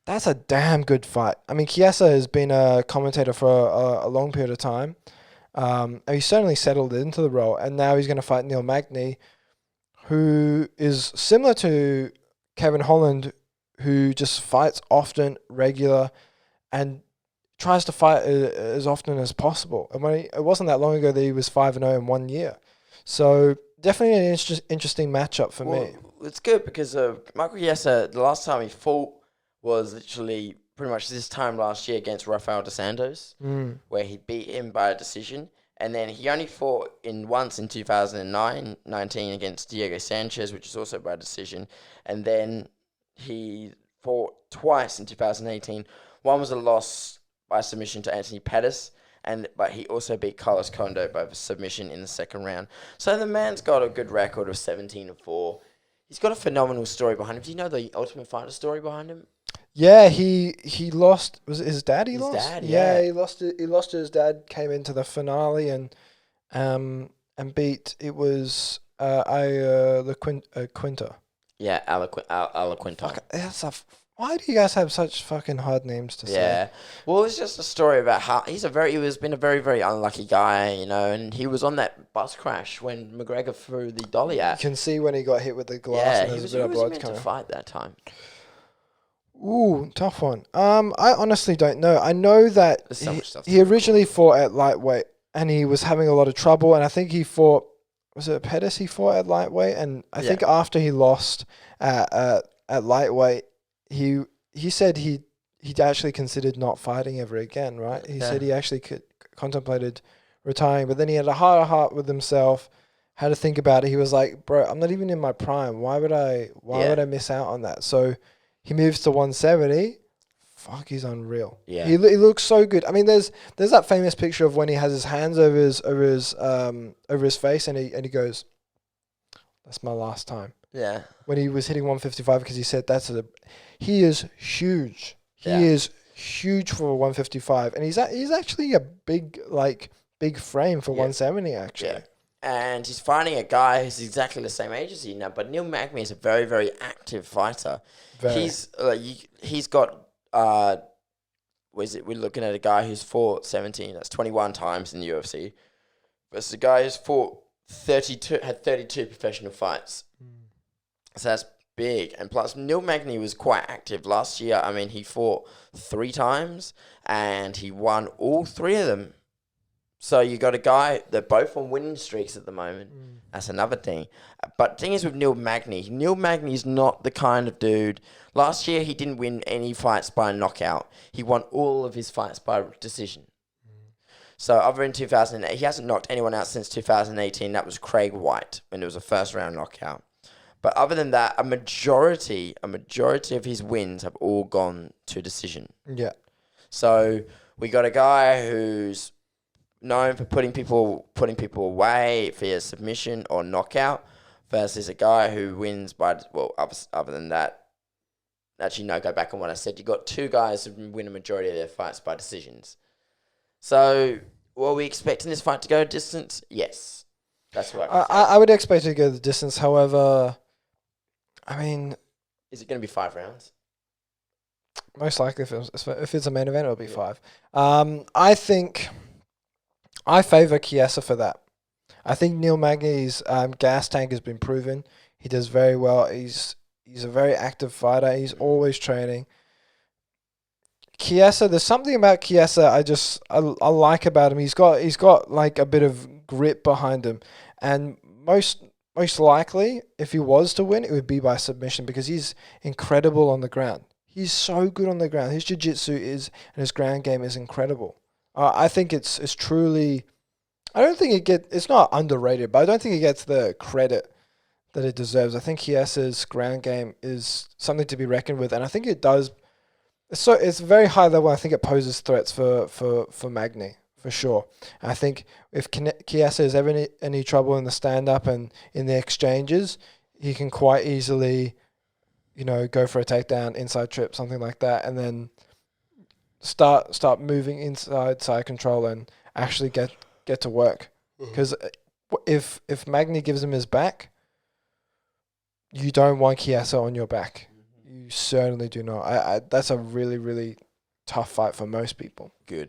That's a damn good fight. I mean, Chiesa has been a commentator for a long period of time. And he's certainly settled into the role, and now he's going to fight Neil Magny, who is similar to Kevin Holland, who just fights often, regular, and tries to fight as often as possible. And it wasn't that long ago that he was 5-0 in 1 year. So definitely an interesting matchup for me. It's good because Michael Chiesa, the last time he fought was literally pretty much this time last year against Rafael dos Santos, where he beat him by a decision. And then he only fought once in 2019 against Diego Sanchez, which is also by decision. And then he fought twice in 2018. One was a loss by submission to Anthony Pettis, but he also beat Carlos Condit by submission in the second round. So the man's got a good record of 17-4. He's got a phenomenal story behind him. Do you know the Ultimate Fighter story behind him? Yeah, he lost. Was it his dad? His lost. Dad, yeah. He lost. He lost to his dad. Came into the finale and beat. It was Quinta. Yeah, Alaquinta. Fuck, why do you guys have such fucking hard names to say? Yeah, well, it's just a story about how he was been a very, very unlucky guy, and he was on that bus crash when McGregor threw the dolly at. You can see when he got hit with the glass. Yeah, and he there's was a bit of blood meant coming. to fight that time. Ooh, tough one. I honestly don't know. I know that There's so much stuff to he look originally fought at lightweight, and he was having a lot of trouble. And I think he fought. Was it Pettis he fought at lightweight? And I think after he lost at lightweight, he said he actually considered not fighting ever again. Right? He said he actually contemplated retiring, but then he had a heart with himself. Had to think about it. He was like, "Bro, I'm not even in my prime. Why would I miss out on that?" So he moves to 170. Fuck, he's unreal. Yeah, he looks so good. I mean, there's that famous picture of when he has his hands over his face and he goes, "That's my last time." Yeah. When he was hitting 155, because he said he is huge. He is huge for 155, and he's actually a big frame for 170 actually. Yeah. And he's fighting a guy who's exactly the same age as he now. But Neil Magny is a very, very active fighter. Very. He's got we're looking at a guy who's fought 17. That's 21 times in the UFC. Versus a guy who's fought 32 professional fights. So that's big. And plus, Neil Magny was quite active last year. I mean, he fought 3 times and he won all 3 of them. So you got a guy, they're both on winning streaks at the moment. That's another thing. But the thing is with Neil Magny is not the kind of dude. Last year, he didn't win any fights by a knockout. He won all of his fights by decision. So other than 2008, he hasn't knocked anyone out since 2018. That was Craig White when it was a first round knockout. But other than that, a majority of his wins have all gone to decision. Yeah. So we got a guy who's known for putting people away via submission or knockout, versus a guy who wins by other than that. Actually, no, go back on what I said. You got 2 guys who win a majority of their fights by decisions. So, were we expecting this fight to go distance? Yes, that's what I would expect it to go the distance. However, I mean, is it going to be 5 rounds? Most likely, if it's a main event, it'll be 5. I think I favor Chiesa for that. I think Neil Magny's gas tank has been proven. He does very well. He's a very active fighter. He's always training. Chiesa, there's something about Chiesa I like about him. He's got like a bit of grit behind him, and most likely, if he was to win, it would be by submission because he's incredible on the ground. He's so good on the ground. His jiu-jitsu and his ground game is incredible. I think it's truly. I don't think it's not underrated, but I don't think it gets the credit that it deserves. I think Chiesa's ground game is something to be reckoned with, and I think it does. So it's very high level. I think it poses threats for Magny for sure. And I think if Chiesa has ever any trouble in the stand up and in the exchanges, he can quite easily, go for a takedown, inside trip, something like that, and then start moving inside side control and actually get to work. Because if Magny gives him his back, you don't want Chiesa on your back. You certainly do not. I that's a really, really tough fight for most people. Good.